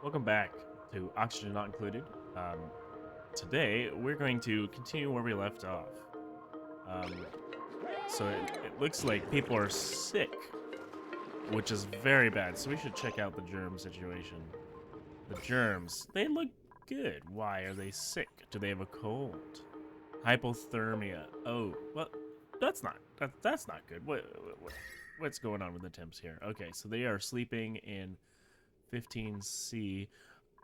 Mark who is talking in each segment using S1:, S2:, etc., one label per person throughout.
S1: Welcome back to Oxygen Not Included. Today, we're going to continue where we left off. Um, so it looks like people are sick, which is very bad, so we should check out the germ situation. The germs, they look good. Why are they sick? Do they have a cold? Hypothermia. Oh, well, that's not good. What's going on with the temps here? Okay, so they are sleeping in 15C.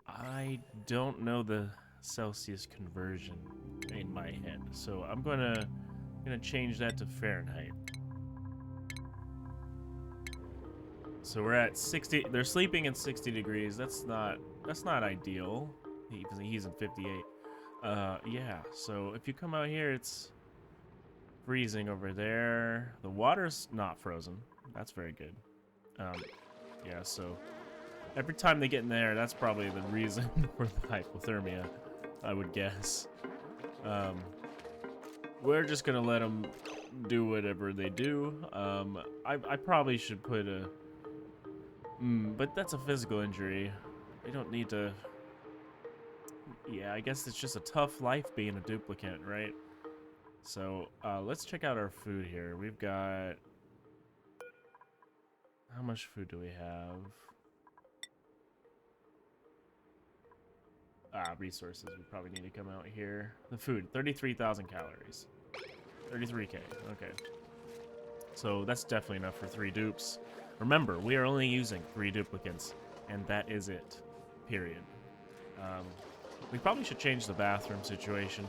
S1: I don't know the Celsius conversion in my head, so I'm gonna change that to Fahrenheit. So we're at 60. They're sleeping at 60 degrees. That's not ideal. He's in 58. Yeah. So if you come out here, it's freezing over there. The water's not frozen. That's very good. Yeah. So every time they get in there, that's probably the reason for the hypothermia, I would guess. We're just gonna let them do whatever they do. I probably should put a... but that's a physical injury. We don't need to... Yeah, I guess it's just a tough life being a duplicate, right? So, let's check out our food here. We've got... How much food do we have? Resources. We probably need to come out here. The food, 33,000 calories. 33k, okay. So that's definitely enough for 3 dupes. Remember, we are only using 3 duplicates, and that is it. Period. We probably should change the bathroom situation.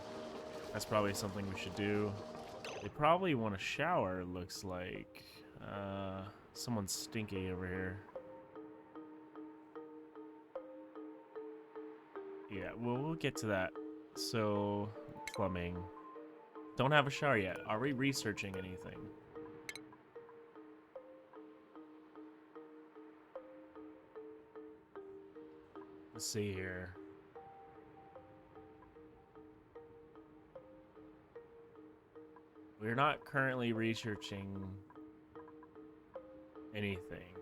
S1: That's probably something we should do. They probably want a shower, it looks like. Someone's stinky over here. Yeah, well, we'll get to that. So, plumbing. Don't have a shower yet. Are we researching anything? Let's see here. We're not currently researching anything.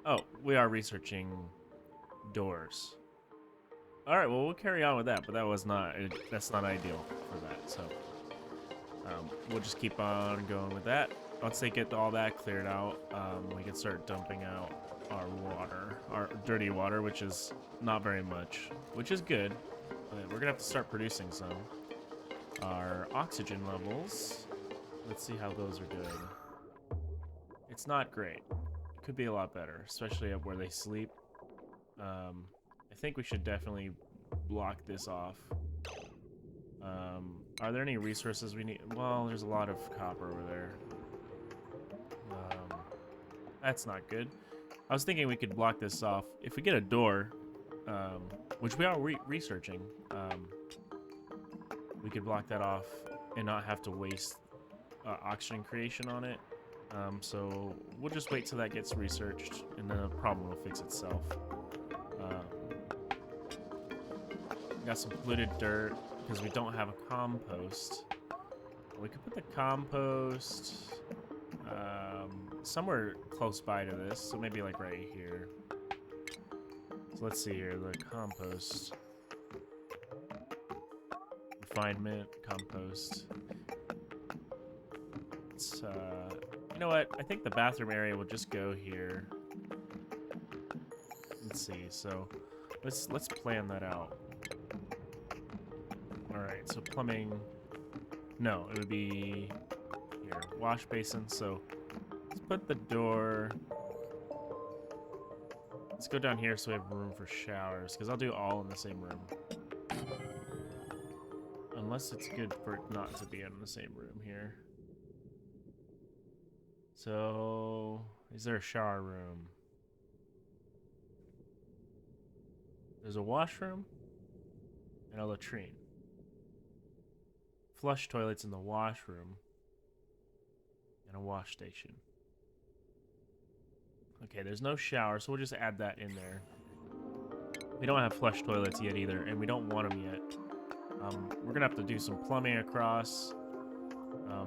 S1: Oh, we are researching doors. All right, well, we'll carry on with that, but that's not ideal for that. So we'll just keep on going with that. Once they get all that cleared out, we can start dumping out our water, our dirty water, which is not very much, which is good. But we're gonna have to start producing some. Our oxygen levels, let's see how those are good. It's not great. It could be a lot better, especially up where they sleep. I think we should definitely block this off. Are there any resources we need? Well, there's a lot of copper over there. That's not good. I was thinking we could block this off. If we get a door, which we are researching, we could block that off and not have to waste oxygen creation on it. So we'll just wait till that gets researched, and then the problem will fix itself. Got some polluted dirt because we don't have a compost. We could put the compost somewhere close by to this, so maybe like right here. So let's see here, the compost. Refinement, compost. It's, you know what? I think the bathroom area will just go here. Let's see, so let's plan that out. Alright, so plumbing... No, it would be... Here, wash basin, so... Let's put the door... Let's go down here so we have room for showers, because I'll do all in the same room. Unless it's good for it not to be in the same room here. So... Is there a shower room? There's a washroom and a latrine. Flush toilets in the washroom and a wash station. Okay, there's no shower, so we'll just add that in there. We don't have flush toilets yet either, and we don't want them yet. We're gonna have to do some plumbing across.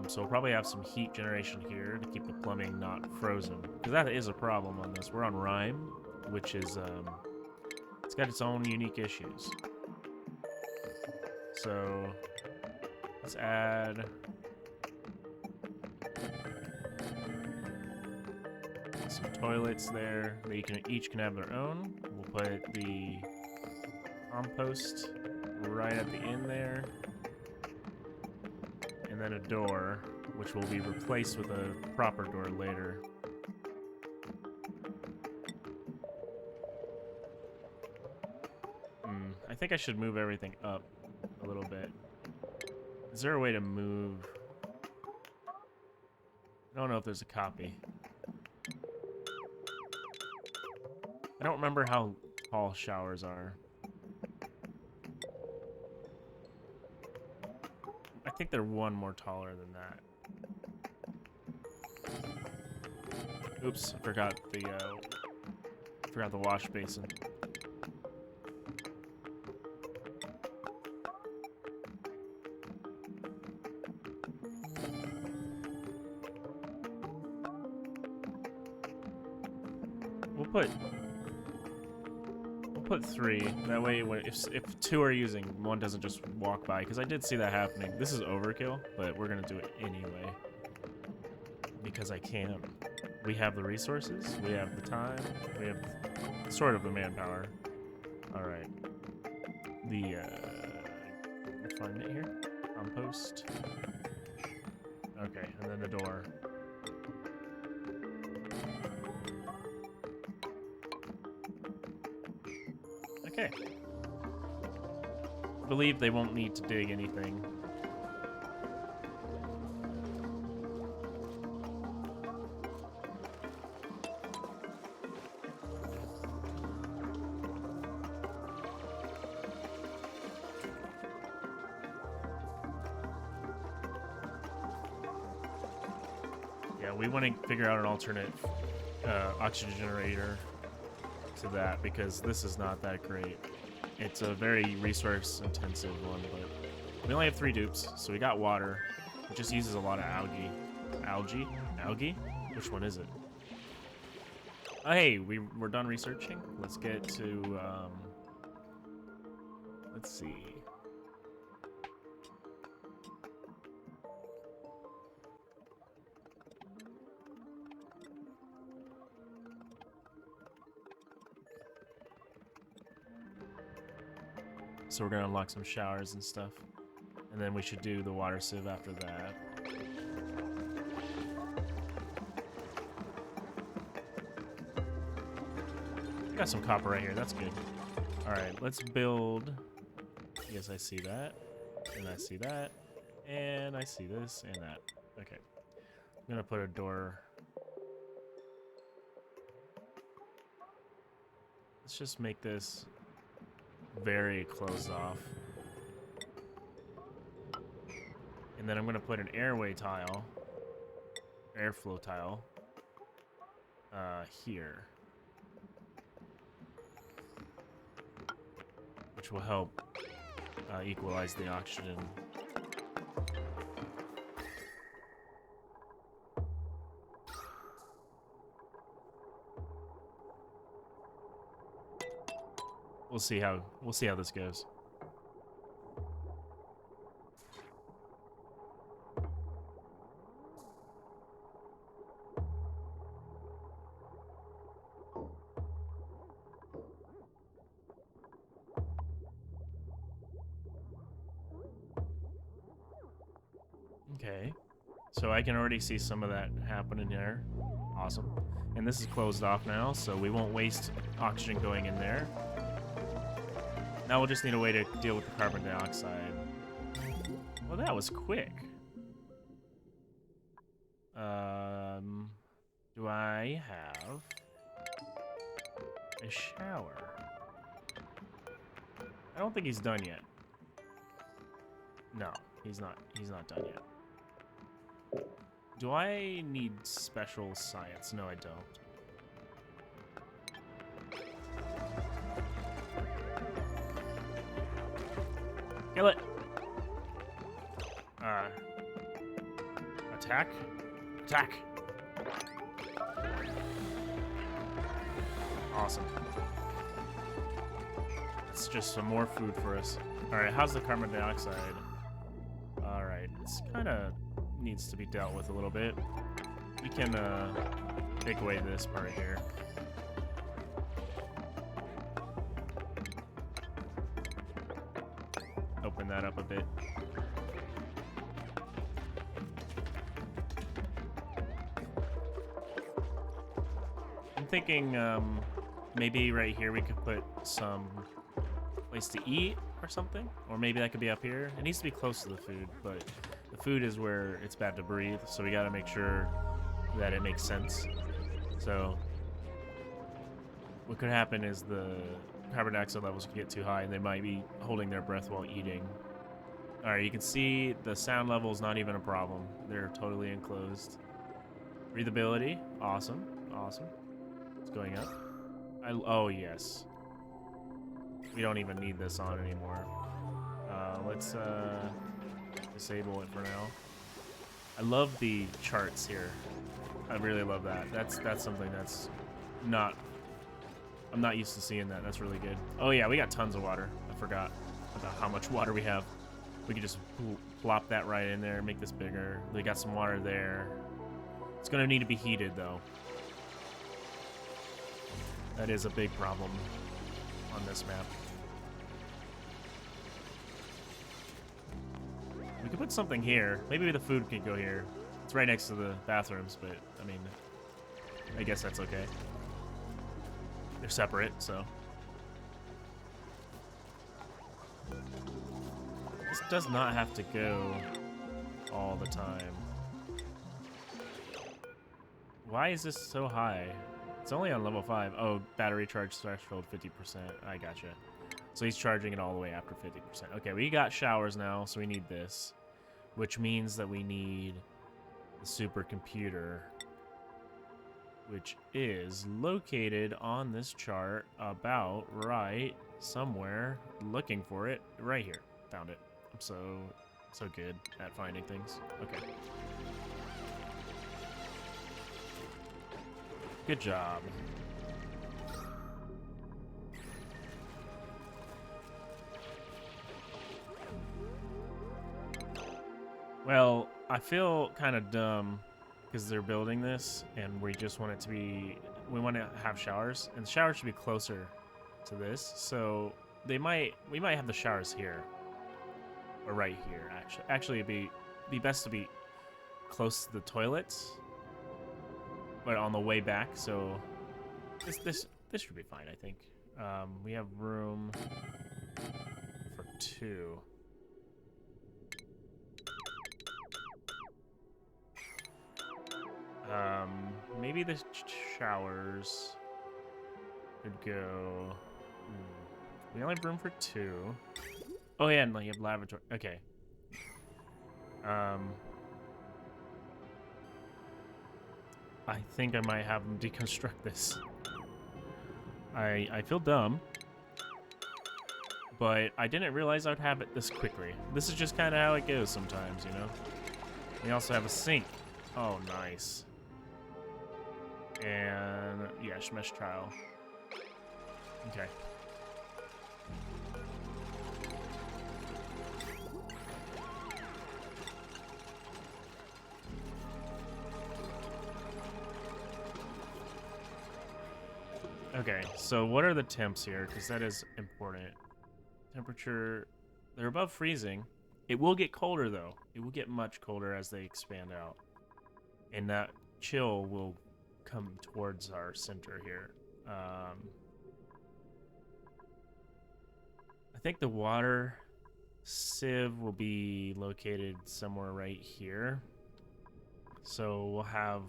S1: So we'll probably have some heat generation here to keep the plumbing not frozen, because that is a problem on this. We're on Rime, which is It's got its own unique issues. So let's add some toilets there. They each can have their own. We'll put the compost right at the end there. And then a door, which will be replaced with a proper door later. I think I should move everything up a little bit. Is there a way to move? I don't know if there's a copy. I don't remember how tall showers are. I think they're one more taller than that. Oops, I forgot the wash basin. We'll put 3. That way, if 2 are using, one doesn't just walk by. Because I did see that happening. This is overkill, but we're gonna do it anyway because I can. We have the resources. We have the time. We have sort of the manpower. All right. The find it here. Compost. Okay, and then the door. Okay. I believe they won't need to dig anything. Yeah, we want to figure out an alternate oxygen generator to that because this is not that great. It's a very resource intensive one, but we only have 3 dupes, so we got water. It just uses a lot of algae. Algae? Which one is it? Oh, hey, we're done researching. Let's get to let's see. So we're gonna unlock some showers and stuff. And then we should do the water sieve after that. Got some copper right here, that's good. Alright, let's build. Yes, I see that. And I see that. And I see this and that. Okay. I'm gonna put a door. Let's just make this very closed off. And then I'm gonna put an airway tile, airflow tile, here, which will help equalize the oxygen. We'll see how this goes. Okay, so I can already see some of that happening there. Awesome. And this is closed off now, so we won't waste oxygen going in there. Now we'll just need a way to deal with the carbon dioxide. Well, that was quick. Do I have a shower? I don't think he's done yet. No, he's not done yet. Do I need special science? No, I don't. Kill it! Attack? Attack! Awesome. It's just some more food for us. Alright, how's the carbon dioxide? Alright, it's kind of needs to be dealt with a little bit. We can take away this part here. Open that up a bit. I'm thinking maybe right here we could put some place to eat or something, or maybe that could be up here. It needs to be close to the food, but the food is where it's bad to breathe, so we got to make sure that it makes sense. So what could happen is the carbon dioxide levels could get too high and they might be holding their breath while eating. All right, you can see the sound level is not even a problem. They're totally enclosed. Breathability, awesome, awesome. It's going up. Oh yes. We don't even need this on anymore. Let's disable it for now. I love the charts here. I really love that. That's something that's not... I'm not used to seeing that. That's really good. Oh yeah, we got tons of water. I forgot about how much water we have. We could just plop that right in there, make this bigger. We got some water there. It's gonna need to be heated though. That is a big problem on this map. We could put something here. Maybe the food could go here. It's right next to the bathrooms, but I mean, I guess that's okay. They're separate, so. This does not have to go all the time. Why is this so high? It's only on level 5. Oh, battery charge threshold 50%. I gotcha. So he's charging it all the way after 50%. Okay, we got showers now, so we need this. Which means that we need the supercomputer, which is located on this chart about right somewhere. Looking for it. Right here. Found it. I'm so good at finding things. Okay. Good job. Well, I feel kind of dumb because they're building this and we just want it to be, we want to have showers, and the showers should be closer to this. So we might have the showers here or right here. Actually it'd be best to be close to the toilets, but on the way back. So this should be fine, I think. We have room for 2. Maybe the showers could go. We only have room for 2. Oh yeah, and you have lavatory. Okay. I think I might have them deconstruct this. I feel dumb, but I didn't realize I'd have it this quickly. This is just kind of how it goes sometimes, you know? We also have a sink. Oh, nice. And, yeah, mesh tile. Okay. Okay, so what are the temps here? Because that is important. Temperature, they're above freezing. It will get colder, though. It will get much colder as they expand out. And that chill will come towards our center here. I think the water sieve will be located somewhere right here. So we'll have...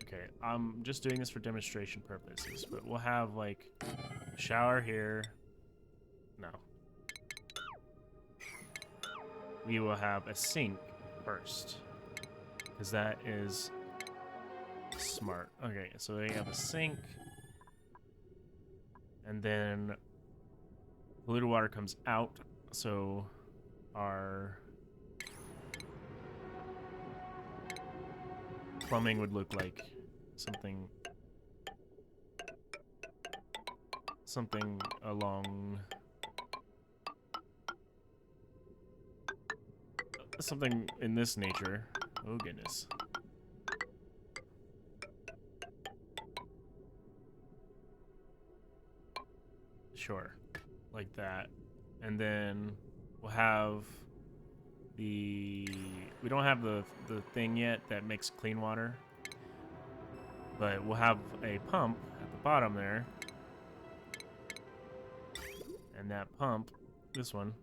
S1: Okay, I'm just doing this for demonstration purposes, but we'll have, like, a shower here. No. We will have a sink first, because that is smart. Okay, so we have a sink, and then polluted water comes out, so our plumbing would look like something something along... something in this nature. Oh, goodness. Sure. Like that. And then we'll have the... We don't have the thing yet that makes clean water. But we'll have a pump at the bottom there. And that pump, this one,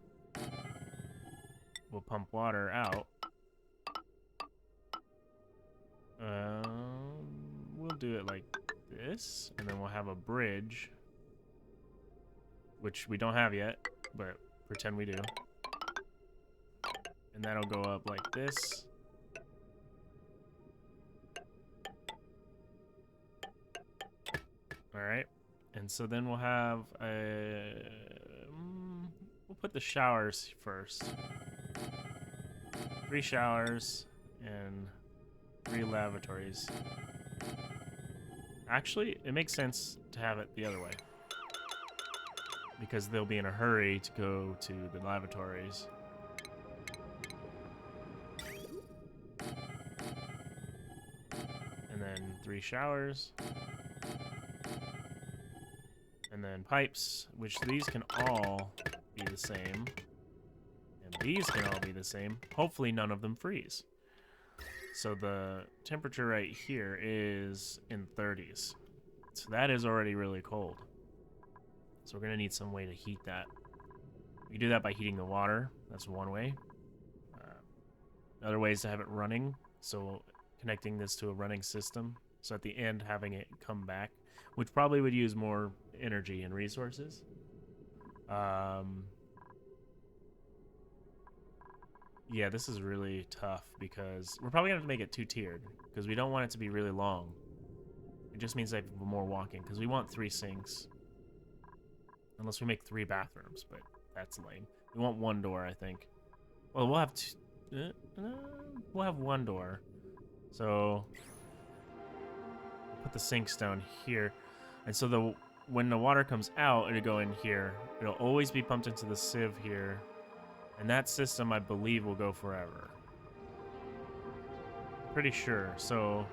S1: will pump water out. We'll do it like this, and then we'll have a bridge, which we don't have yet, but pretend we do. And that'll go up like this. Alright, and so then we'll have a... we'll put the showers first. 3 showers and 3 lavatories. Actually, it makes sense to have it the other way, because they'll be in a hurry to go to the lavatories. And then 3 showers. And then pipes, which these can all be the same. And these can all be the same. Hopefully none of them freeze. So the temperature right here is in 30s. So that is already really cold. So we're going to need some way to heat that. We can do that by heating the water. That's one way. Other ways to have it running. So connecting this to a running system. So at the end, having it come back, which probably would use more energy and resources. Yeah, this is really tough because we're probably going to have to make it 2-tiered because we don't want it to be really long. It just means like more walking because we want 3 sinks. Unless we make 3 bathrooms, but that's lame. We want 1 door, I think. Well, we'll have we'll have 1 door. So we'll put the sinks down here. And so when the water comes out, it'll go in here. It'll always be pumped into the sieve here. And that system, I believe, will go forever. Pretty sure. So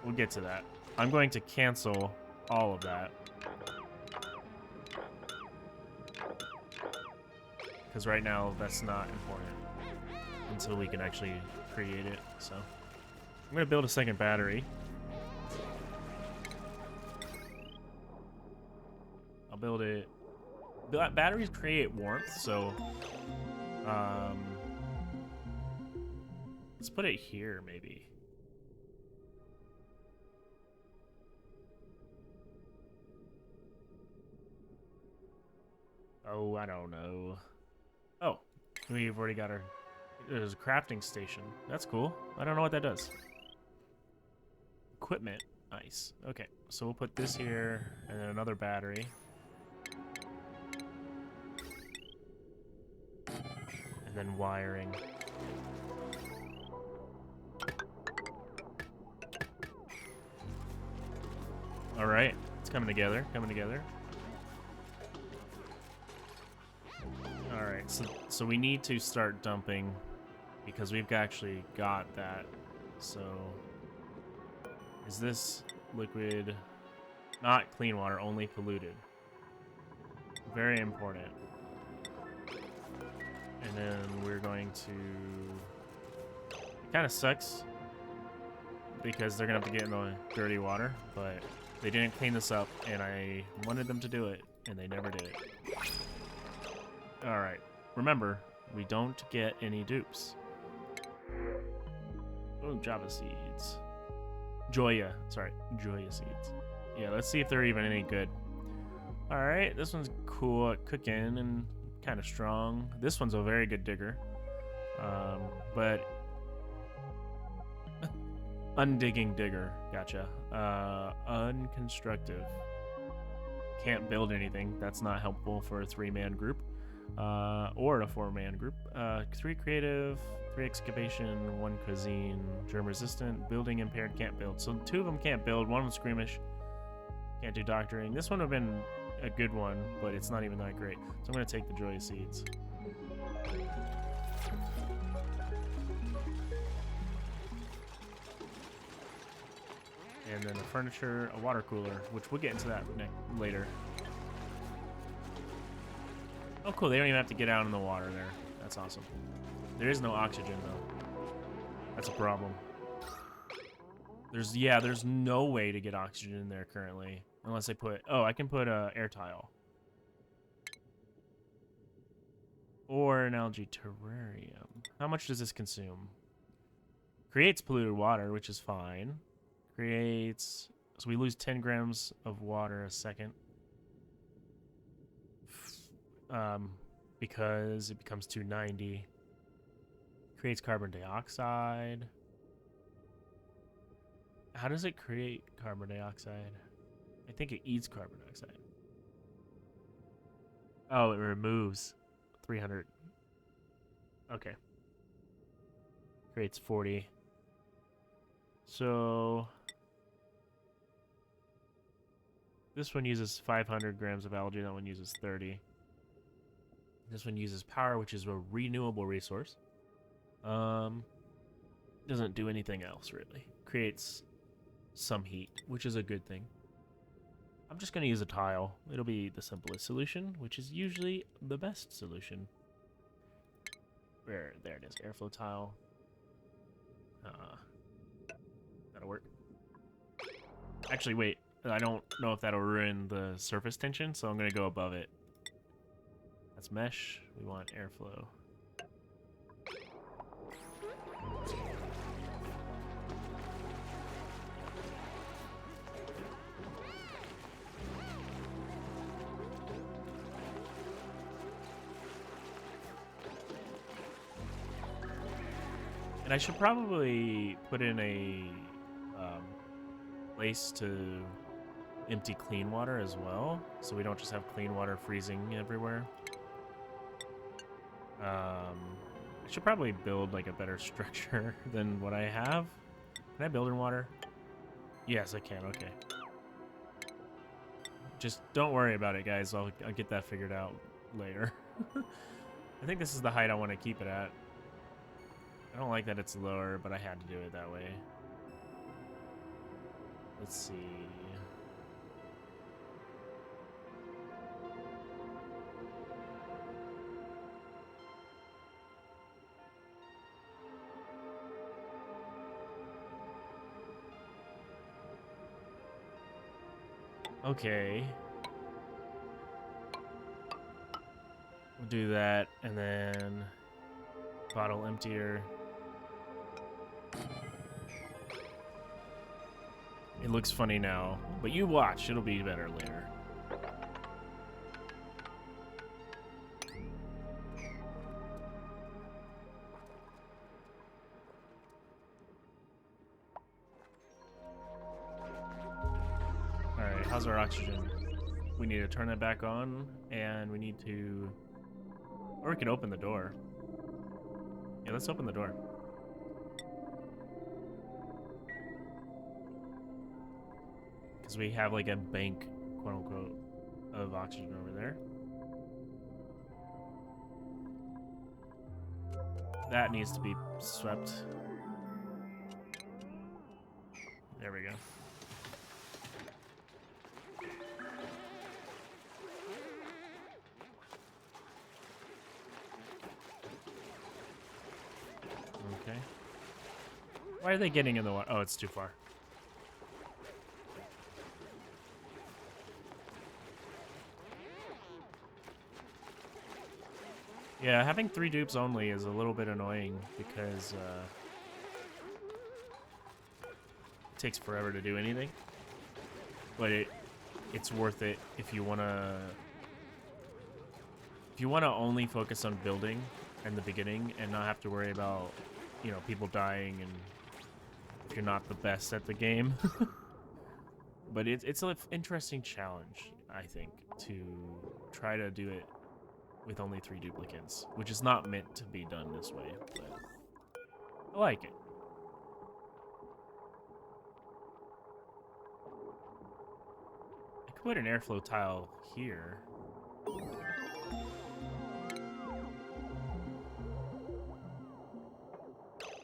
S1: we'll get to that. I'm going to cancel all of that. Because right now, that's not important until we can actually create it. So I'm going to build a second battery. I'll build it. Batteries create warmth, so let's put it here, maybe. Oh, I don't know. Oh, we've already got our... There's a crafting station. That's cool. I don't know what that does. Equipment. Nice. Okay, so we'll put this here and then another battery. And then wiring. All right, it's coming together, All right, so we need to start dumping because we've actually got that. So is this liquid not clean water, only polluted? Very important. And then we're going to... It kind of sucks because they're going to have to get in the dirty water, but they didn't clean this up, and I wanted them to do it, and they never did it. Alright, remember, we don't get any dupes. Oh, Java seeds. Joya seeds. Yeah, let's see if they're even any good. Alright, this one's cool at cooking and kind of strong. This one's a very good digger. But undigging digger. Gotcha. Unconstructive. Can't build anything. That's not helpful for a 3-man group. Or a 4-man group. 3 creative, 3 excavation, 1 cuisine, germ resistant, building impaired, can't build. So 2 of them can't build, 1 was squeamish. Can't do doctoring. This one would have been a good one, but it's not even that great. So I'm going to take the Joy Seeds. And then a furniture, a water cooler, which we'll get into that later. Oh, cool. They don't even have to get out in the water there. That's awesome. There is no oxygen, though. That's a problem. There's no way to get oxygen in there currently. Unless I put... Oh, I can put a air tile. Or an algae terrarium. How much does this consume? Creates polluted water, which is fine. Creates... So we lose 10 grams of water a second. Because it becomes 290. Creates carbon dioxide. How does it create carbon dioxide? I think it eats carbon dioxide. Oh, it removes 300. Okay. Creates 40. So this one uses 500 grams of algae. That one uses 30. This one uses power, which is a renewable resource. Doesn't do anything else, really. Creates some heat, which is a good thing. I'm just going to use a tile. It'll be the simplest solution, which is usually the best solution. There it is. Airflow tile. That'll work. Actually, wait. I don't know if that'll ruin the surface tension, so I'm going to go above it. That's mesh. We want airflow. And I should probably put in a place to empty clean water as well, so we don't just have clean water freezing everywhere. I should probably build like a better structure than what I have. Can I build in water? Yes, I can. Okay. Just don't worry about it, guys. I'll get that figured out later. I think this is the height I want to keep it at. I don't like that it's lower, but I had to do it that way. Let's see. Okay. We'll do that, and then bottle emptier. It looks funny now, but you watch, it'll be better later. Alright, how's our oxygen? We need to turn that back on, and we need to... Or we could open the door. Yeah, let's open the door. Because we have like a bank, quote unquote, of oxygen over there. That needs to be swept. There we go. Okay. Why are they getting in the water? Oh, it's too far. Yeah, having 3 dupes only is a little bit annoying because it takes forever to do anything. But it's worth it if you wanna only focus on building in the beginning and not have to worry about, you know, people dying and if you're not the best at the game. But it's an interesting challenge, I think, to try to do it with only 3 duplicates, which is not meant to be done this way, but I like it. put an airflow tile here.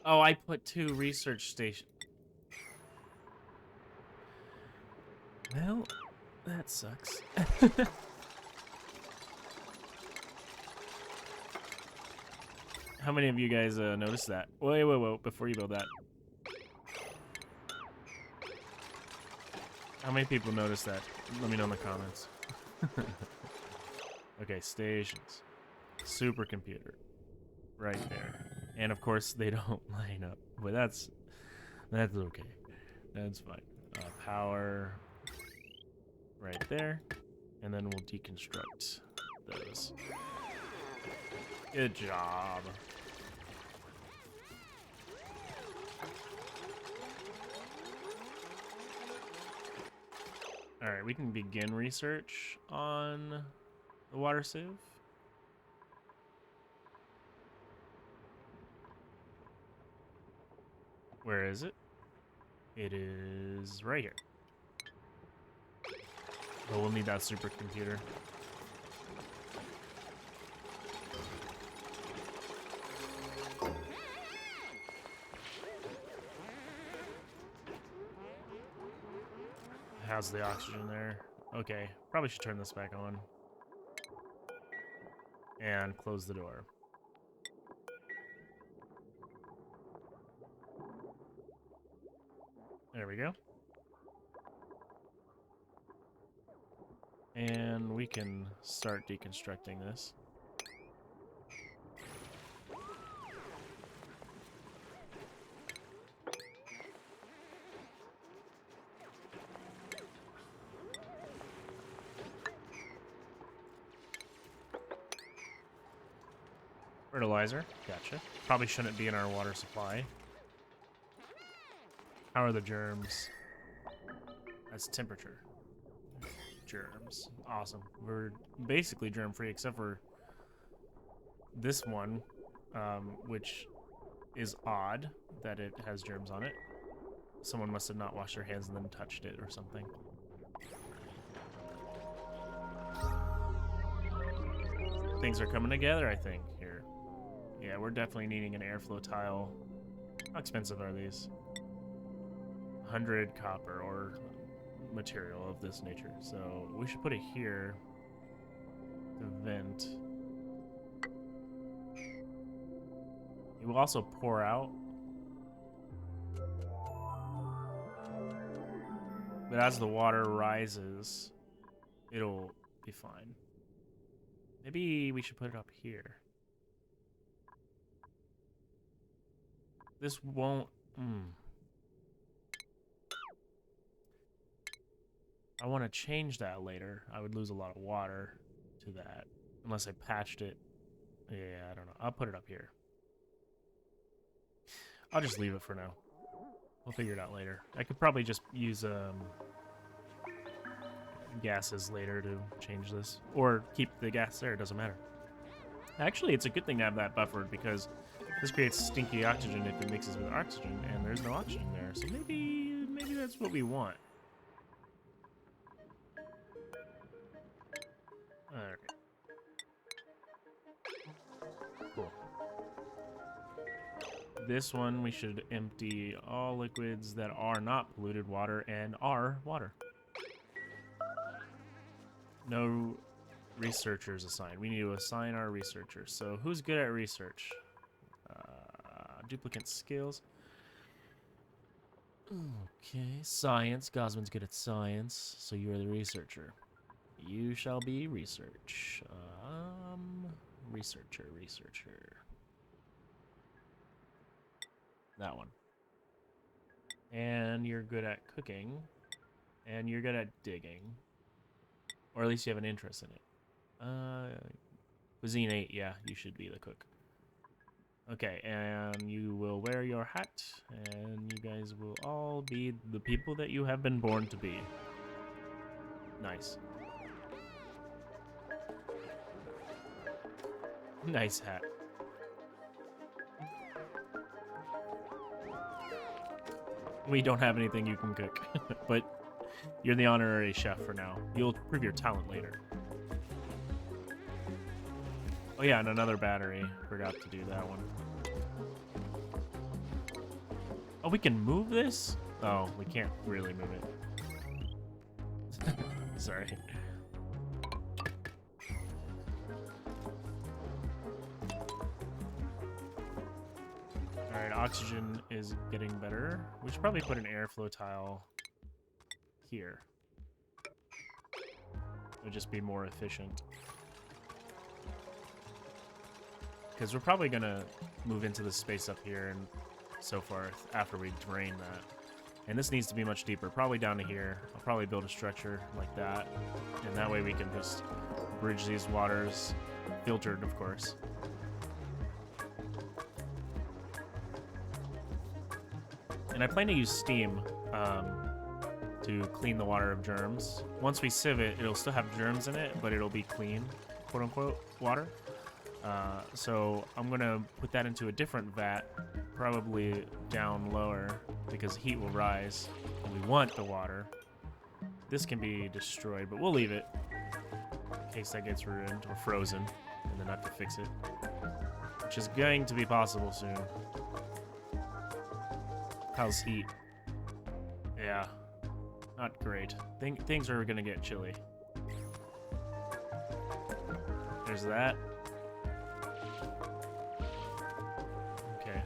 S1: Oh, I put 2 research stations. Well, that sucks. How many of you guys noticed that? Wait, before you build that. How many people noticed that? Let me know in the comments. Okay, stations. Supercomputer. Right there. And of course, they don't line up. But that's okay. That's fine. Power. Right there. And then we'll deconstruct those. Good job. Alright, we can begin research on the water sieve. Where is it? It is right here. Oh, we'll need that supercomputer. How's the oxygen there? Okay, probably should turn this back on. And close the door. There we go. And we can start deconstructing this. Fertilizer, gotcha. Probably shouldn't be in our water supply. How are the germs? That's temperature. Germs. Awesome. We're basically germ-free except for this one, which is odd that it has germs on it. Someone must have not washed their hands and then touched it or something. Things are coming together, I think, here. Yeah, we're definitely needing an airflow tile. How expensive are these? 100 copper or material of this nature. So we should put it here to vent. It will also pour out. But as the water rises, it'll be fine. Maybe we should put it up here. This won't... I want to change that later. I would lose a lot of water to that. Unless I patched it. Yeah, I don't know. I'll put it up here. I'll just leave it for now. We'll figure it out later. I could probably just use gases later to change this. Or keep the gas there, it doesn't matter. Actually, it's a good thing to have that buffered because this creates stinky oxygen if it mixes with oxygen, and there's no oxygen there. So maybe that's what we want. Alright. Cool. This one, we should empty all liquids that are not polluted water and are water. No researchers assigned. We need to assign our researchers. So who's good at research? Duplicate skills. Okay, science. Gosman's good at science, so you're the researcher. You shall be research. Researcher. That one. And you're good at cooking. And you're good at digging. Or at least you have an interest in it. Cuisine 8, yeah, you should be the cook. Okay, and you will wear your hat, and you guys will all be the people that you have been born to be. Nice. Nice hat. We don't have anything you can cook, but You're the honorary chef for now. You'll prove your talent later. Oh yeah, and another battery. Forgot to do that one. Oh, we can move this? Oh, we can't really move it. Sorry. Alright, oxygen is getting better. We should probably put an airflow tile here. It would just be more efficient. Because we're probably going to move into the space up here and so forth after we drain that. And this needs to be much deeper, probably down to here. I'll probably build a structure like that. And that way we can just bridge these waters, filtered of course. And I plan to use steam to clean the water of germs. Once we sieve it, it'll still have germs in it, but it'll be clean, quote unquote, water. So I'm gonna put that into a different vat, probably down lower, because heat will rise, and we want the water. This can be destroyed, but we'll leave it in case that gets ruined or frozen, and then have to fix it, which is going to be possible soon. How's heat? Yeah, not great. Things are gonna get chilly. There's that. Okay.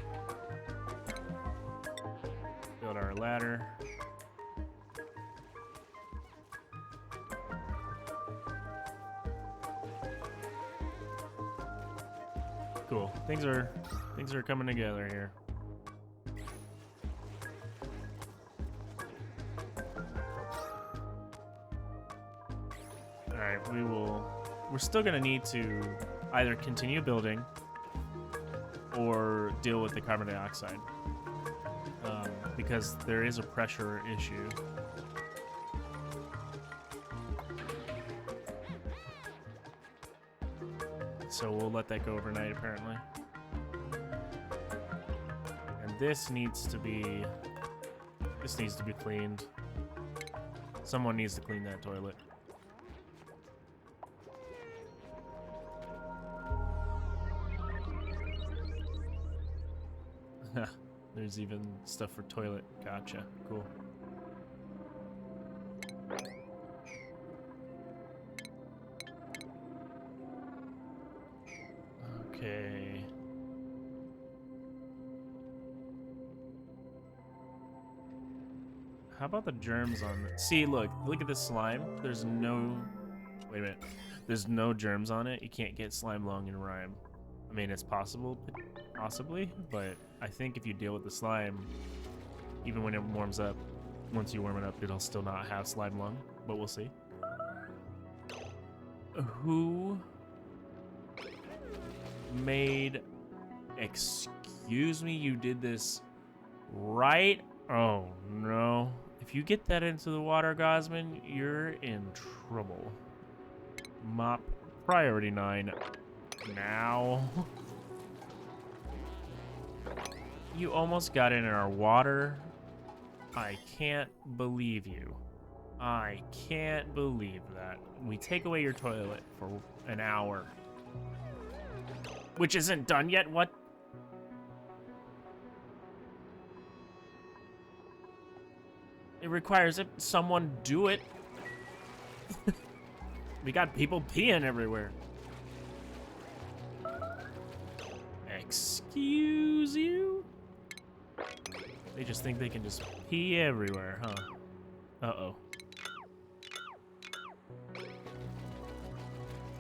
S1: Build our ladder. Cool. Things are coming together here. We're still gonna need to either continue building or deal with the carbon dioxide because there is a pressure issue. So we'll let that go overnight apparently. And this needs to be cleaned. Someone needs to clean that toilet. There's even stuff for toilet. Gotcha. Cool. Okay. How about the germs on it? See, look at this slime. There's no... Wait a minute. There's no germs on it. You can't get slime lung and rime. I mean, it's possible, possibly, but I think if you deal with the slime, even when it warms up, once you warm it up, it'll still not have slime lung, but we'll see. Who made... Excuse me, you did this right? Oh, no. If you get that into the water, Gosman, you're in trouble. Mop priority 9. Now. You almost got in our water. I can't believe you. I can't believe that. We take away your toilet for an hour. Which isn't done yet, what? It requires someone do it. We got people peeing everywhere. Excuse you? They just think they can just pee everywhere, huh? Uh-oh.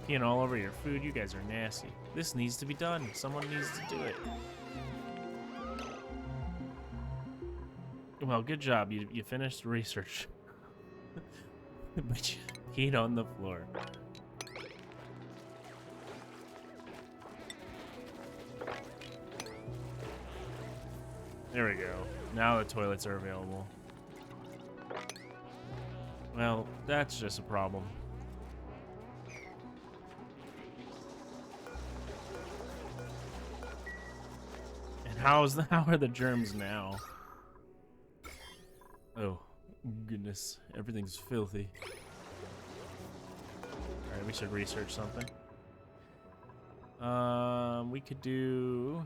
S1: Peeing all over your food, you guys are nasty. This needs to be done. Someone needs to do it. Well, good job. You finished research. But you peed on the floor. There we go. Now the toilets are available. Well, that's just a problem. And how are the germs now? Oh, Goodness, everything's filthy. Alright, we should research something. We could do...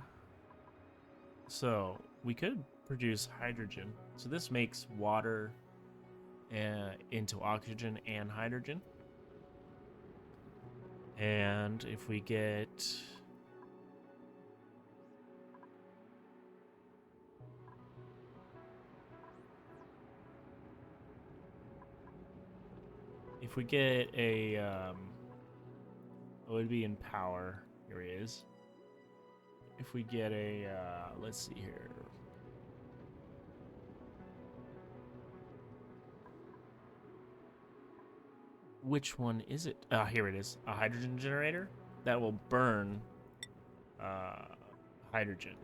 S1: So, we could produce hydrogen. So this makes water into oxygen and hydrogen. And if we get... If we get a... it would be in power. Here he is. If we get a... let's see here. Which one is it? Here it is. A hydrogen generator that will burn hydrogen.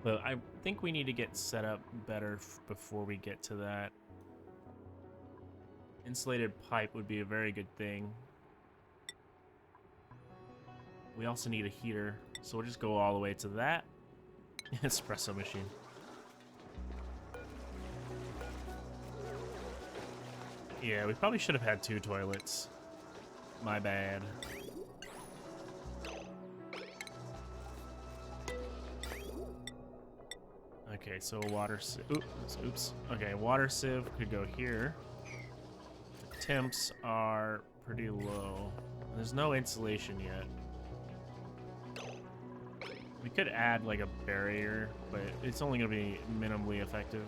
S1: But I think we need to get set up better before we get to that. Insulated pipe would be a very good thing. We also need a heater, so we'll just go all the way to that. Espresso machine. Yeah, we probably should have had 2 toilets. My bad. Okay, so water sieve. Oops. Okay, water sieve could go here. The temps are pretty low. There's no insulation yet. We could add like a barrier, but it's only going to be minimally effective.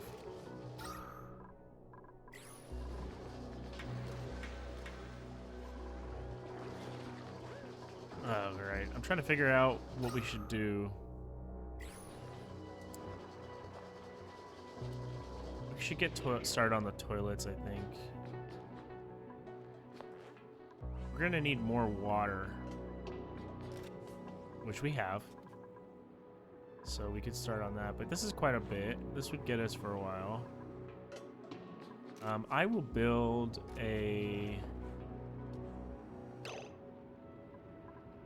S1: Oh, right. I'm trying to figure out what we should do. We should get started on the toilets, I think. We're going to need more water, which we have. So we could start on that, but this is quite a bit. This would get us for a while. I will build a...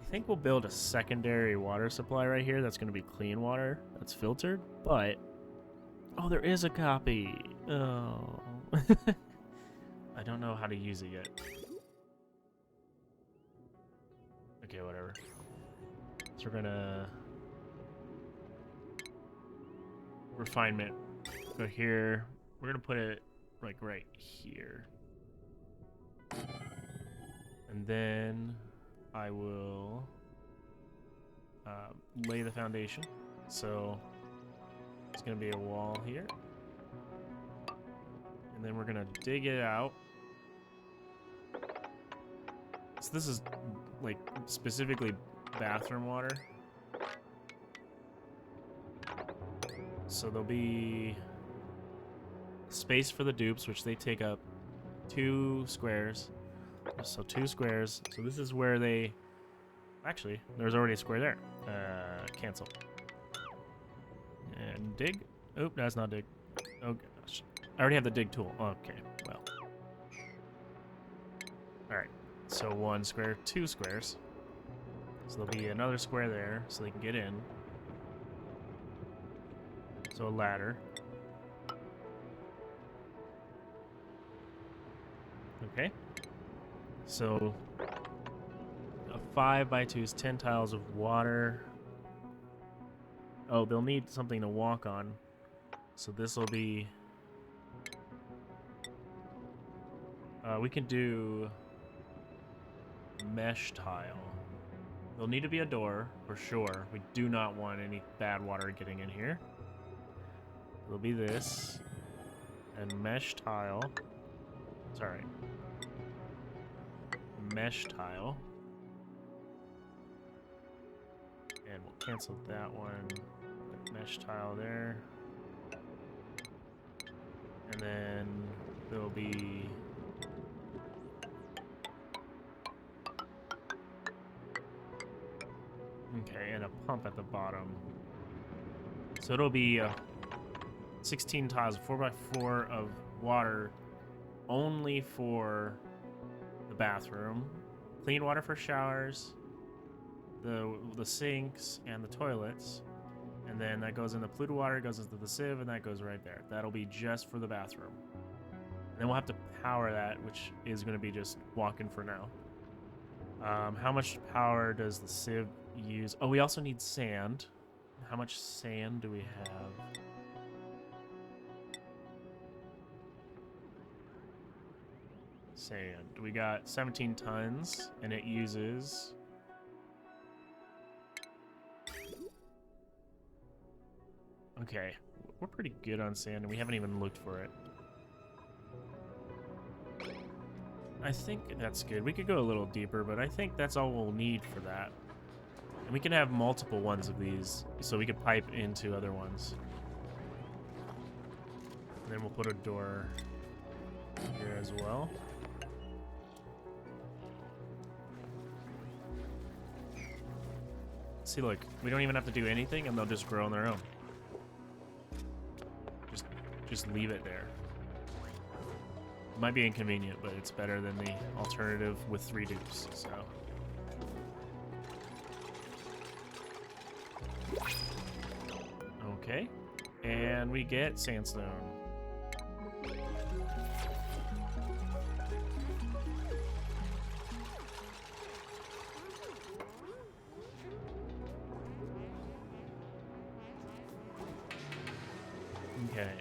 S1: I think we'll build a secondary water supply right here. That's going to be clean water. That's filtered, but... Oh, there is a copy. Oh. I don't know how to use it yet. Okay, whatever. So we're going to... Refinement. Go here. We're gonna put it like right here. And then I will lay the foundation. So it's gonna be a wall here. And then we're gonna dig it out. So this is like specifically bathroom water. So there'll be space for the dupes, which they take up 2 squares. So 2 squares. So this is where they... Actually, there's already a square there. Cancel. And dig. Oh, that's not dig. Oh, gosh. I already have the dig tool. Okay, well. Alright. So 1 square, 2 squares. So there'll be another square there, so they can get in. So a ladder. Okay. So a 5x2 is 10 tiles of water. Oh, they'll need something to walk on. So this will be... we can do mesh tile. There'll need to be a door, for sure. We do not want any bad water getting in here. It'll be this. And mesh tile. Sorry. Mesh tile. And we'll cancel that one. Mesh tile there. And then there'll be... Okay, and a pump at the bottom. So it'll be 16 tiles, 4x4 of water only for the bathroom. Clean water for showers, the sinks, and the toilets. And And then that goes into polluted water, goes into the sieve, and that goes right there. That'll be just for the bathroom. And then we'll have to power that, which is going to be just walking for now. How much power does the sieve use? Oh, we also need sand. How much sand do we have? Sand. We got 17 tons, and it uses... Okay, we're pretty good on sand, and we haven't even looked for it. I think that's good. We could go a little deeper, but I think that's all we'll need for that. And we can have multiple ones of these, so we could pipe into other ones. And then we'll put a door here as well. See, look, we don't even have to do anything, and they'll just grow on their own. Just leave it there. It might be inconvenient, but it's better than the alternative with 3 dupes, so. Okay, and we get sandstone. Okay.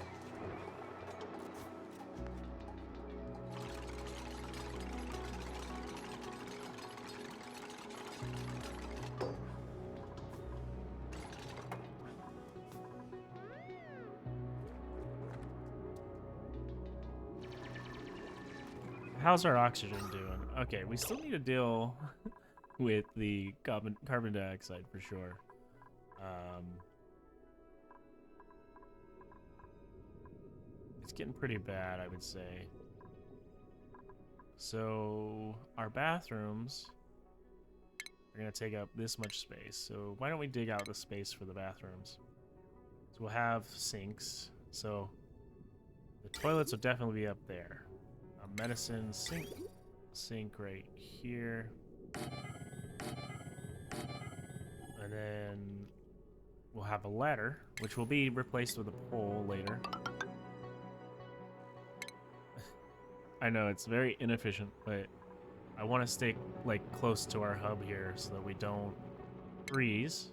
S1: How's our oxygen doing? Okay, we still need to deal with the carbon dioxide for sure. It's getting pretty bad, I would say. So our bathrooms are gonna take up this much space. So why don't we dig out the space for the bathrooms? So we'll have sinks. So the toilets will definitely be up there. A medicine sink right here. And then we'll have a ladder, which will be replaced with a pole later. I know it's very inefficient, but I want to stay like close to our hub here so that we don't freeze.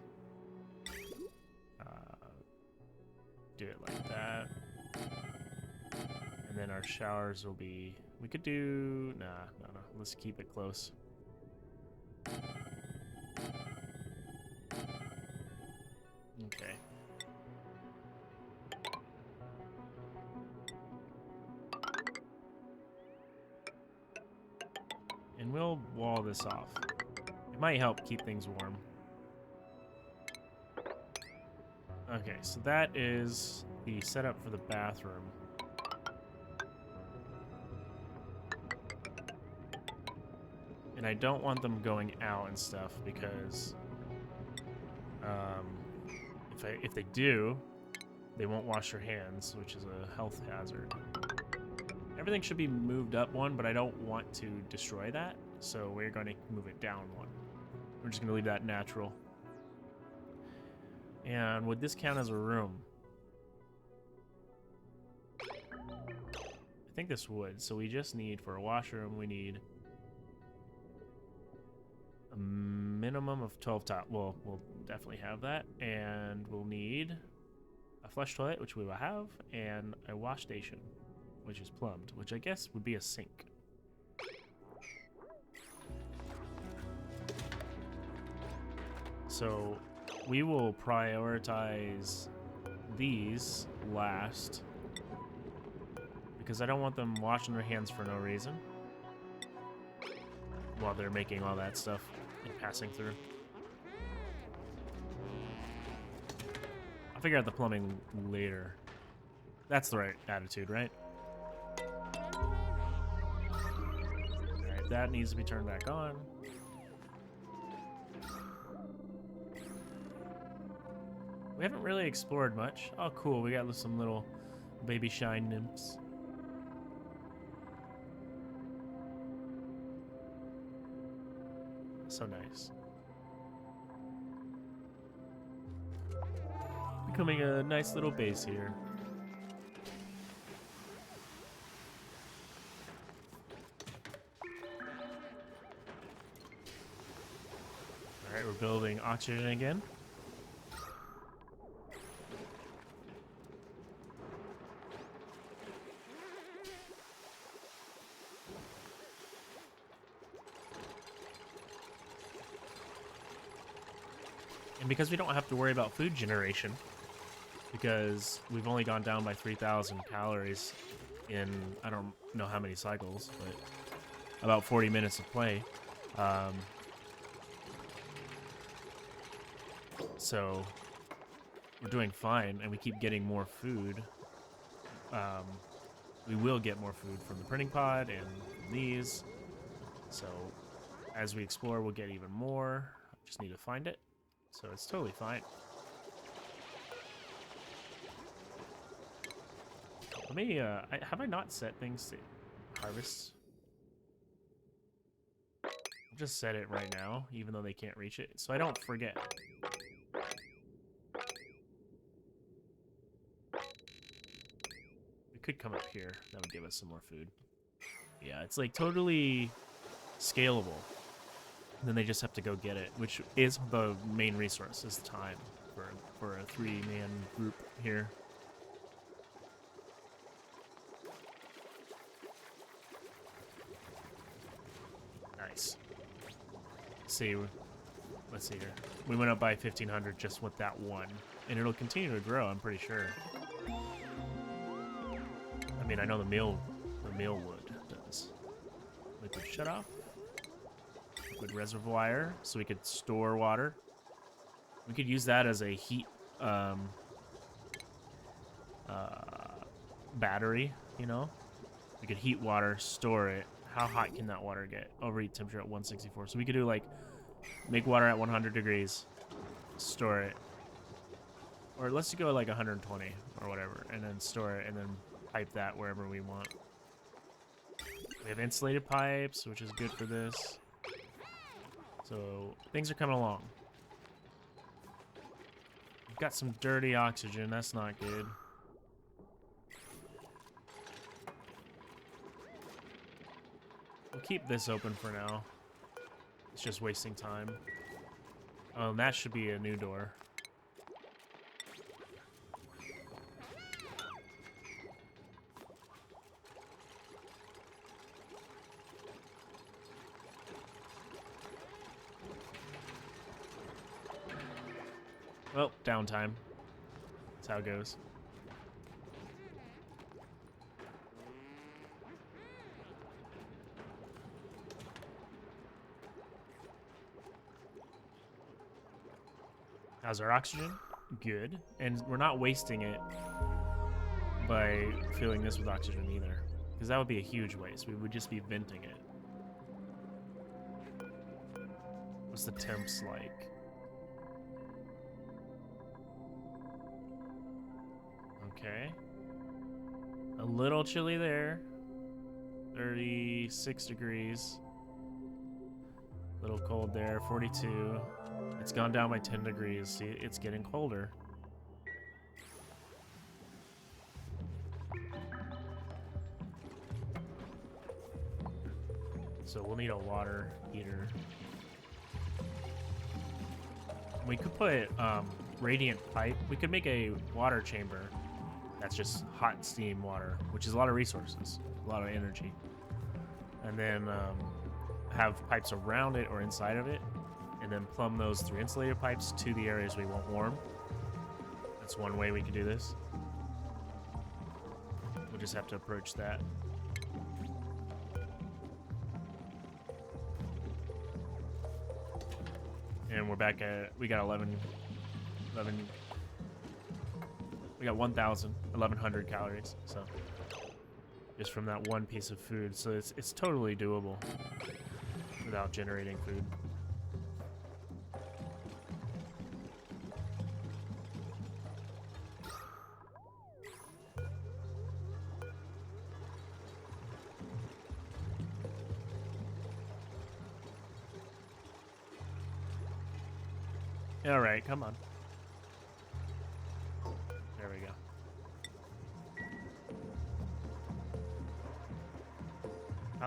S1: Do it like that. And then our showers will be... We could do... Nah, no. Let's keep it close. Okay. And we'll wall this off. It might help keep things warm. Okay, so that is the setup for the bathroom. And I don't want them going out and stuff because if they do, they won't wash their hands, which is a health hazard. Everything should be moved up 1, but I don't want to destroy that, so we're going to move it down 1. We're just going to leave that natural. And would this count as a room? I think this would. So we just need, for a washroom, we need a minimum of 12 top. Well, we'll definitely have that. And we'll need a flush toilet, which we will have, and a wash station, which is plumbed, which I guess would be a sink. So we will prioritize these last because I don't want them washing their hands for no reason while they're making all that stuff and passing through. I'll figure out the plumbing later. That's the right attitude, right? Alright, that needs to be turned back on. We haven't really explored much. Oh, cool. We got some little baby shine nymphs. So nice. Becoming a nice little base here. Alright, we're building oxygen again. And because we don't have to worry about food generation, because we've only gone down by 3,000 calories in, I don't know how many cycles, but about 40 minutes of play. So we're doing fine, and we keep getting more food. We will get more food from the printing pod and from these. So as we explore, we'll get even more. Just need to find it. So it's totally fine. Let me, have I not set things to harvest? I'll just set it right now, even though they can't reach it, so I don't forget. We could come up here. That would give us some more food. Yeah, it's like totally scalable. And then they just have to go get it, which is the main resource, is time for a 3-man group here. Nice. Let's see here. We went up by 1,500 just with that one, and it'll continue to grow, I'm pretty sure. I mean, I know the meal wood does. Liquid shutoff. Liquid reservoir, so we could store water. We could use that as a heat battery, you know? We could heat water, store it. How hot can that water get? Overheat temperature at 164. So we could do like, make water at 100 degrees, store it. Or let's go like 120 or whatever, and then store it, and then pipe that wherever we want. We have insulated pipes, which is good for this. So things are coming along. We've got some dirty oxygen. That's not good. We'll keep this open for now. It's just wasting time. Oh, and that should be a new door. Well, downtime. That's how it goes. How's our oxygen? Good. And we're not wasting it by filling this with oxygen either, because that would be a huge waste. We would just be venting it. What's the temps like? Okay. A little chilly there. 36 degrees. A little cold there. 42. It's gone down by 10 degrees. See, it's getting colder. So we'll need a water heater. We could put radiant pipe. We could make a water chamber that's just hot steam water, which is a lot of resources, a lot of energy. And then have pipes around it or inside of it, and then plumb those through insulated pipes to the areas we want warm. That's one way we could do this. We'll just have to approach that. And we're back at, we got 11, we got 1,100 calories, so just from that one piece of food. So it's totally doable without generating food. All right, come on.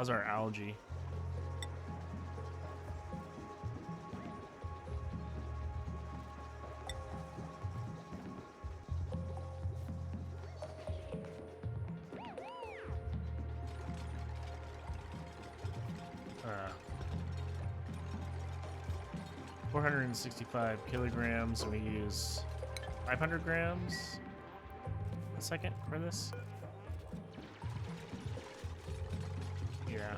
S1: How's our algae? Uh, 465 kilograms, and we use 500 grams a second for this. Yeah.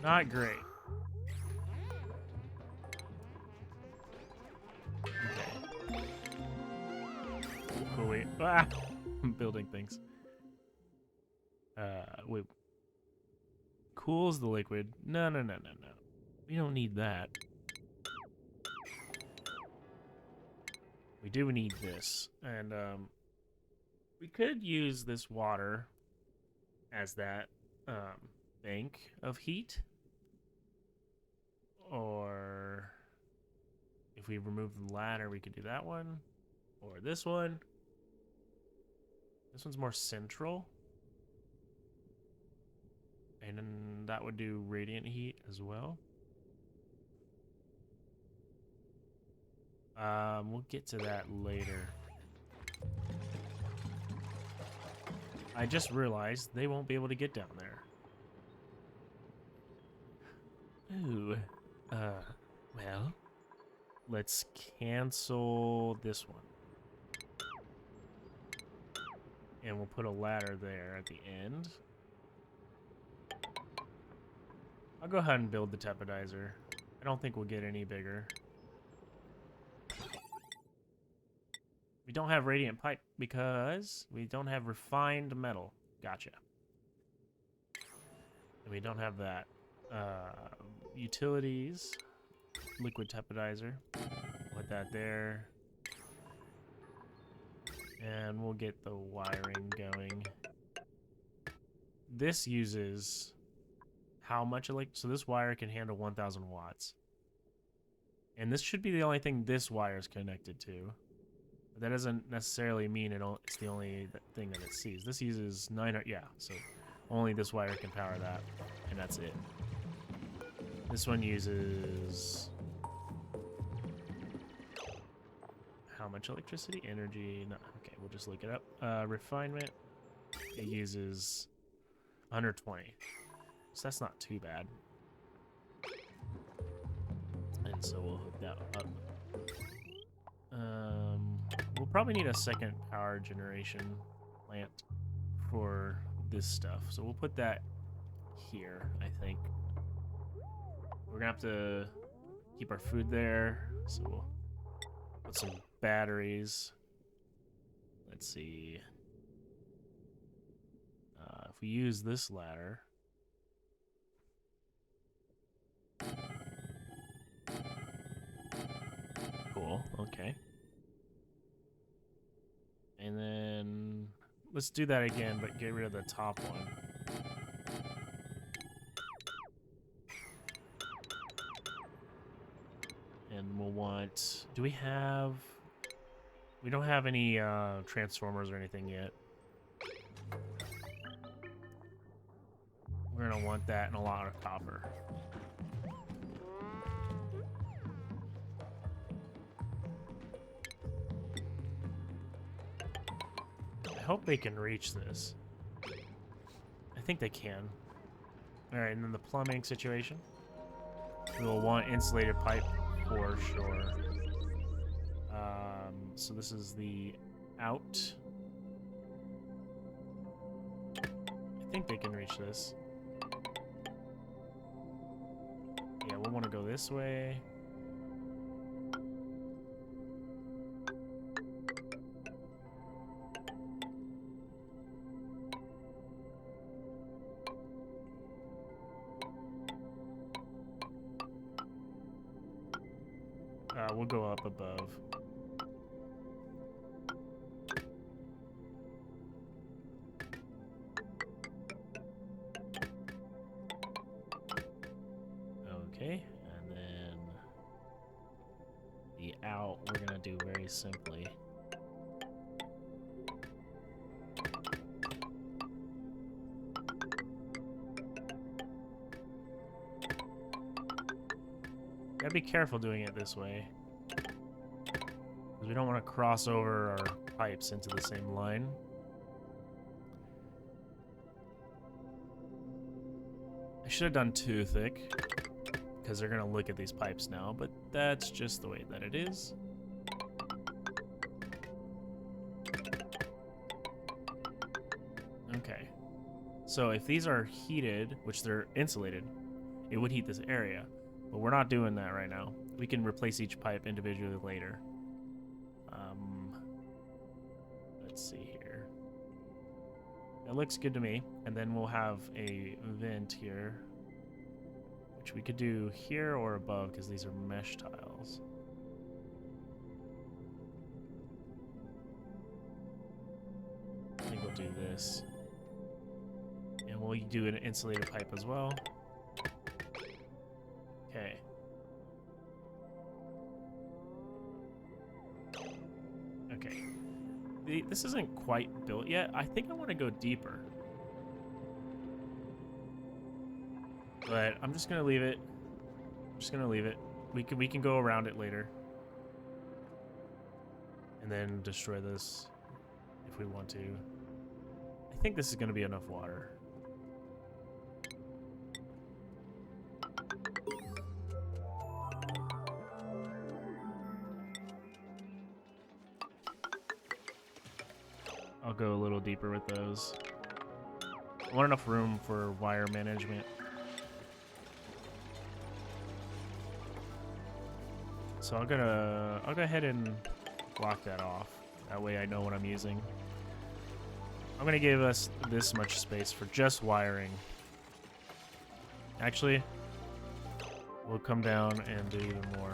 S1: Not great. Okay. Cool, wait. Ah! I'm building things. Wait. Cools the liquid. No. We don't need that. We do need this. And, we could use this water as that, bank of heat. Or if we remove the ladder, we could do that one. Or this one. This one's more central. And then that would do radiant heat as well. We'll get to that later. I just realized they won't be able to get down there. Ooh. Well, let's cancel this one. And we'll put a ladder there at the end. I'll go ahead and build the Tepidizer. I don't think we'll get any bigger. We don't have radiant pipe because we don't have refined metal. Gotcha. And we don't have that. Utilities. Liquid Tepidizer. Put that there. And we'll get the wiring going. This uses how much so this wire can handle 1,000 watts. And this should be the only thing this wire is connected to. But that doesn't necessarily mean it's the only thing that it sees. This uses 900, yeah, so only this wire can power that, and that's it. This one uses how much electricity? Energy, no, okay, we'll just look it up. Refinement, it uses 120. So that's not too bad. And so we'll hook that up. We'll probably need a second power generation plant for this stuff. So we'll put that here, I think. We're gonna have to keep our food there. So we'll put some batteries. Let's see. If we use this ladder. Cool, okay. And then let's do that again, but get rid of the top one. And we'll want, do we have, we don't have any transformers or anything yet. We're gonna want that and a lot of copper. I hope they can reach this. I think they can. Alright, and then the plumbing situation. We will want insulated pipe for sure. So this is the out. I think they can reach this. Yeah, we'll want to go this way. We'll go up above. Okay, and then the out we're gonna do very simply. Gotta be careful doing it this way. Because we don't want to cross over our pipes into the same line. I should have done too thick, because they're going to look at these pipes now, but that's just the way that it is. Okay. So if these are heated, which they're insulated, it would heat this area. But we're not doing that right now. We can replace each pipe individually later. Let's see here. It looks good to me. And then we'll have a vent here, which we could do here or above because these are mesh tiles. I think we'll do this. And we'll do an insulated pipe as well. Okay. Okay. This isn't quite built yet. I think I want to go deeper. But I'm just gonna leave it. I'm just gonna leave it. We can go around it later. And then destroy this if we want to. I think this is gonna be enough water. I'll go a little deeper with those. I want enough room for wire management. So I'll go ahead and block that off. That way I know what I'm using. I'm gonna give us this much space for just wiring. Actually, we'll come down and do even more.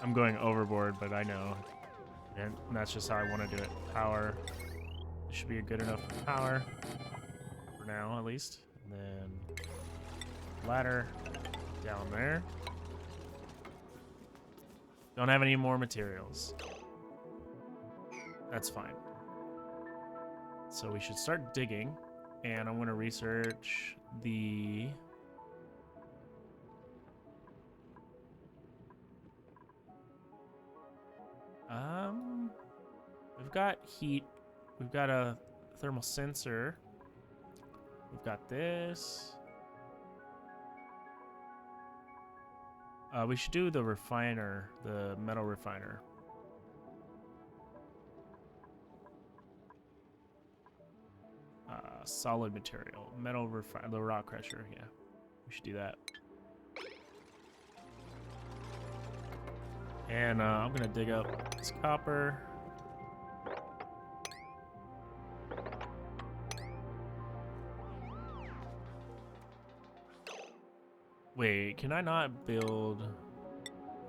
S1: I'm going overboard, but I know. And that's just how I want to do it. Power. This should be a good enough power. For now, at least. And then ladder down there. Don't have any more materials. That's fine. So we should start digging. And I'm going to research the... We've got heat. We've got a thermal sensor. We've got this. We should do the refiner, the metal refiner. Solid material, metal refiner, the rock crusher. Yeah, we should do that. And I'm gonna dig up this copper. Wait, can I not build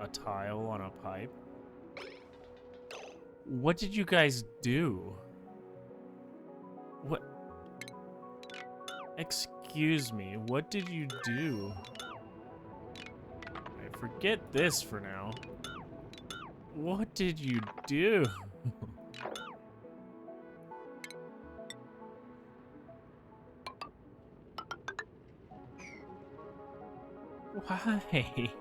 S1: a tile on a pipe? What did you guys do? What? Excuse me, what did you do? Right, forget this for now. What did you do? Why?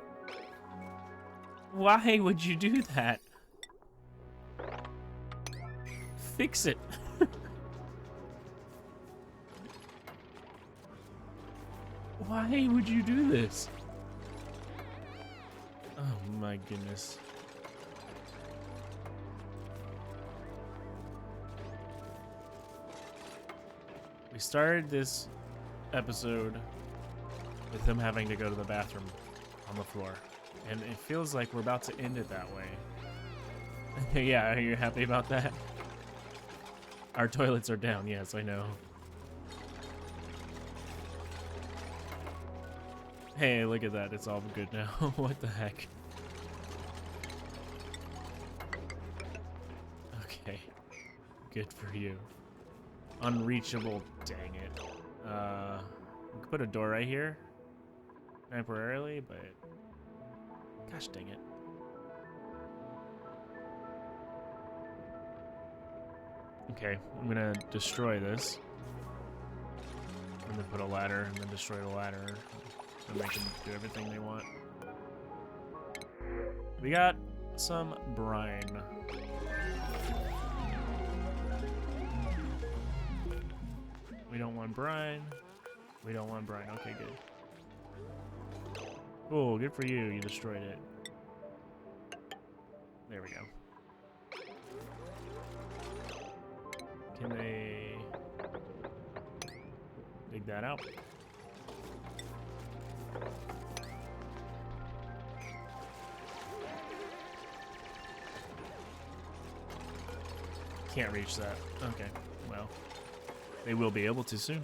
S1: Why would you do that? Fix it. Why would you do this? Oh my goodness. We started this episode with him having to go to the bathroom on the floor. And it feels like we're about to end it that way. Yeah, are you happy about that? Our toilets are down, yes, I know. Hey, look at that, it's all good now. What the heck? Okay, good for you. Unreachable, dang it. We could put a door right here. Temporarily, but gosh dang it. Okay, I'm gonna destroy this. And then put a ladder, and then destroy the ladder, and make them do everything they want. We got some brine. We don't want brine. We don't want brine. Okay, good. Cool, good for you. You destroyed it. There we go. Can they dig that out? Can't reach that. Okay, well, they will be able to soon.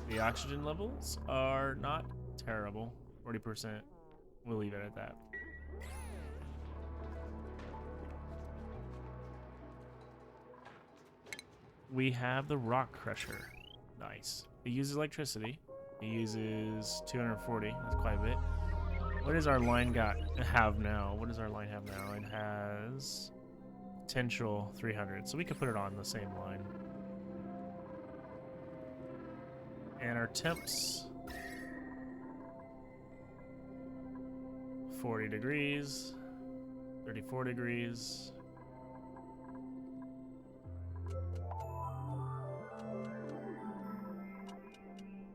S1: The oxygen levels are not terrible. 40%. We'll leave it at that. We have the rock crusher. Nice. It uses electricity. It uses 240. That's quite a bit. What does our line have now? What does our line have now? It has potential 300. So we could put it on the same line. And our temps, 40 degrees, 34 degrees.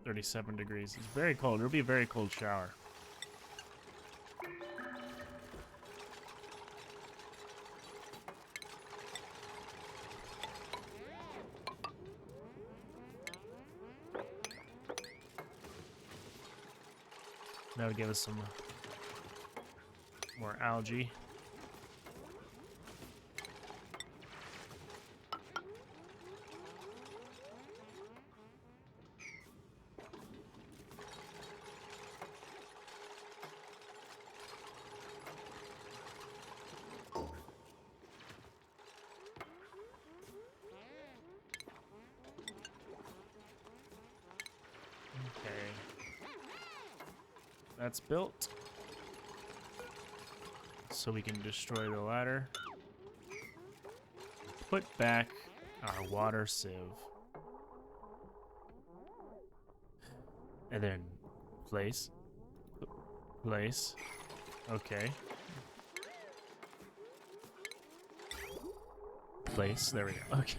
S1: $37 degrees. It's very cold. It'll be a very cold shower. That would give us some more algae. That's built. So we can destroy the ladder. Put back our water sieve. And then place. Place. Okay. Place. There we go. Okay.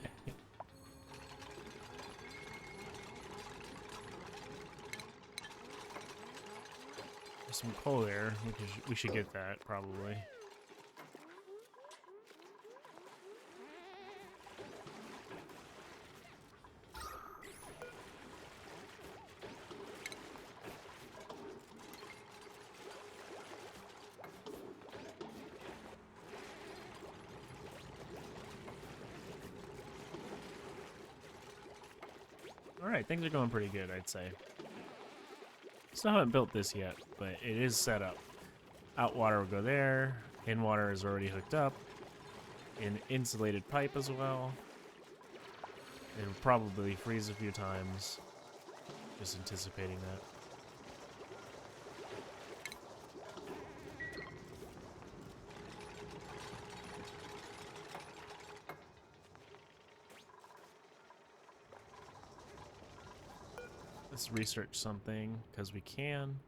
S1: Some coal there. We should get that probably. All right, things are going pretty good, I'd say. Still haven't built this yet, but it is set up. Out water will go there. In water is already hooked up. An insulated pipe as well. It'll probably freeze a few times. Just anticipating that. Let's research something, because we can.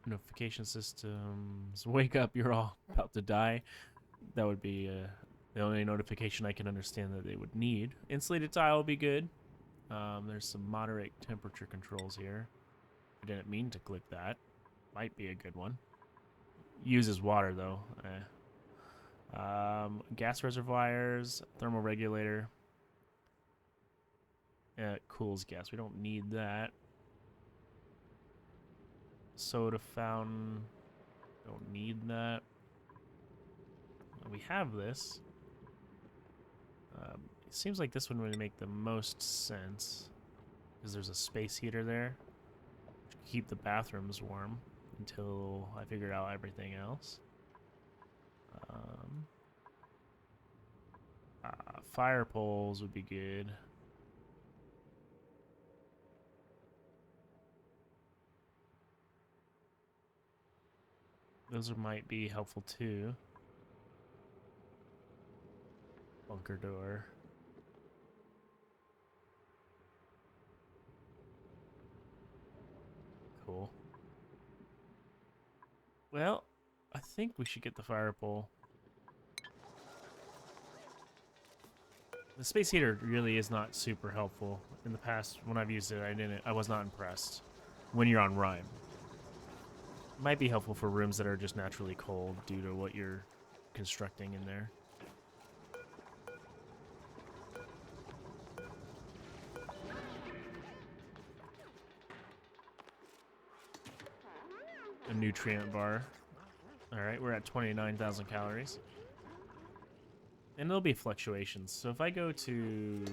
S1: Notification systems. Wake up, you're all about to die. That would be the only notification I can understand that they would need. Insulated tile will be good. There's some moderate temperature controls here. I didn't mean to click that. Might be a good one. Uses water, though. Gas reservoirs, thermal regulator. It cools gas. We don't need that. Soda fountain. Don't need that. We have this. It seems like this one would make the most sense because there's a space heater there to keep the bathrooms warm until I figure out everything else. Fire poles would be good. Those might be helpful too. Bunker door. Cool. Well, I think we should get the fire pole. The space heater really is not super helpful. In the past, when I've used it, I was not impressed. When you're on Rime. It might be helpful for rooms that are just naturally cold due to what you're constructing in there. A nutrient bar. Alright, we're at 29,000 calories. And there'll be fluctuations. So if I go to...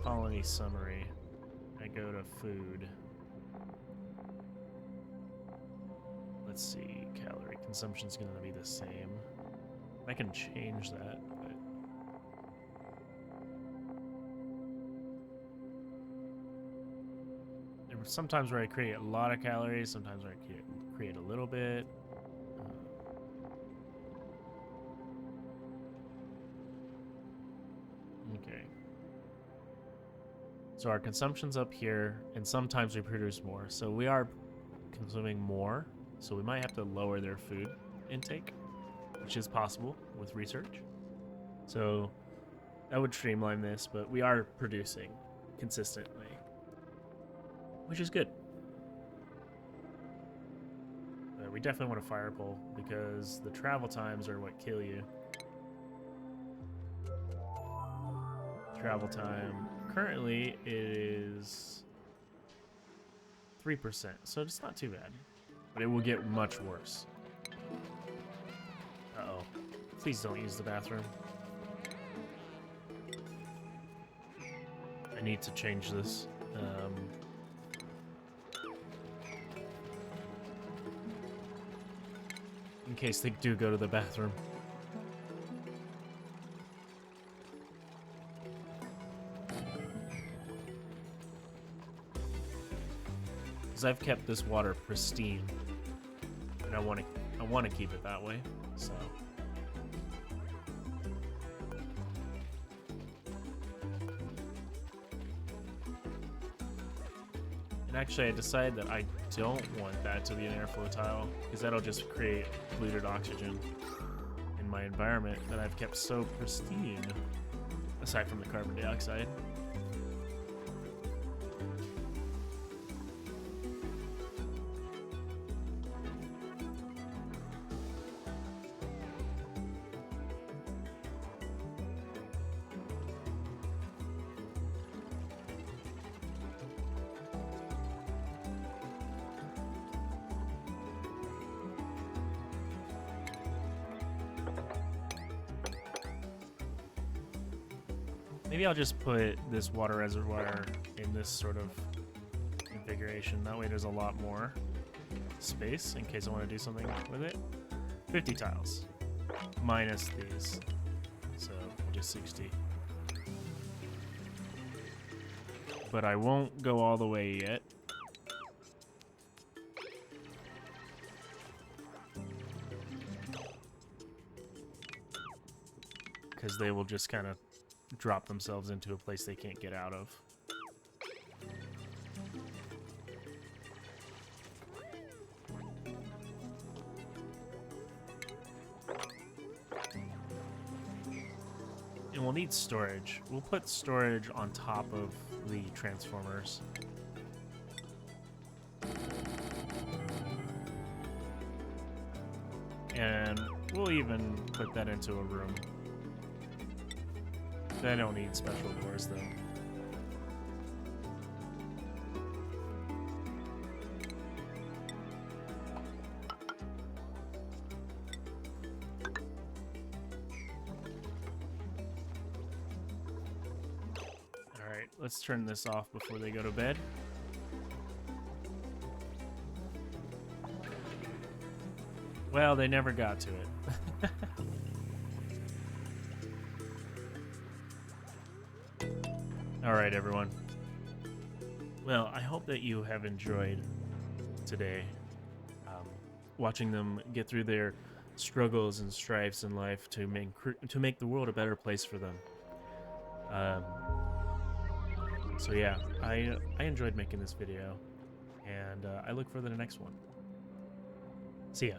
S1: colony summary. I go to food. Let's see, calorie consumption's gonna be the same. I can change that, but... there were sometimes where I create a lot of calories, sometimes where I create a little bit. Okay. So our consumption's up here, and sometimes we produce more. So we are consuming more, so we might have to lower their food intake, which is possible with research. So that would streamline this, but we are producing consistently, which is good. But we definitely want a fire pole because the travel times are what kill you. Travel time currently is 3%, so it's not too bad, but it will get much worse. Uh-oh. Please don't use the bathroom. I need to change this. In case they do go to the bathroom. Because I've kept this water pristine, and I want to keep it that way. So. And actually, I decided that I don't want that to be an airflow tile, because that'll just create polluted oxygen in my environment that I've kept so pristine, aside from the carbon dioxide. Maybe I'll just put this water reservoir in this sort of configuration. That way there's a lot more space in case I want to do something with it. 50 tiles. Minus these. So we'll do 60. But I won't go all the way yet. Because they will just kind of drop themselves into a place they can't get out of. And we'll need storage. We'll put storage on top of the transformers. And we'll even put that into a room. They don't need special doors, though. Alright, let's turn this off before they go to bed. Well, they never got to it. All right, everyone. Well, I hope that you have enjoyed today, watching them get through their struggles and strifes in life to make the world a better place for them. Um, so yeah, I enjoyed making this video, and I look forward to the next one. See ya.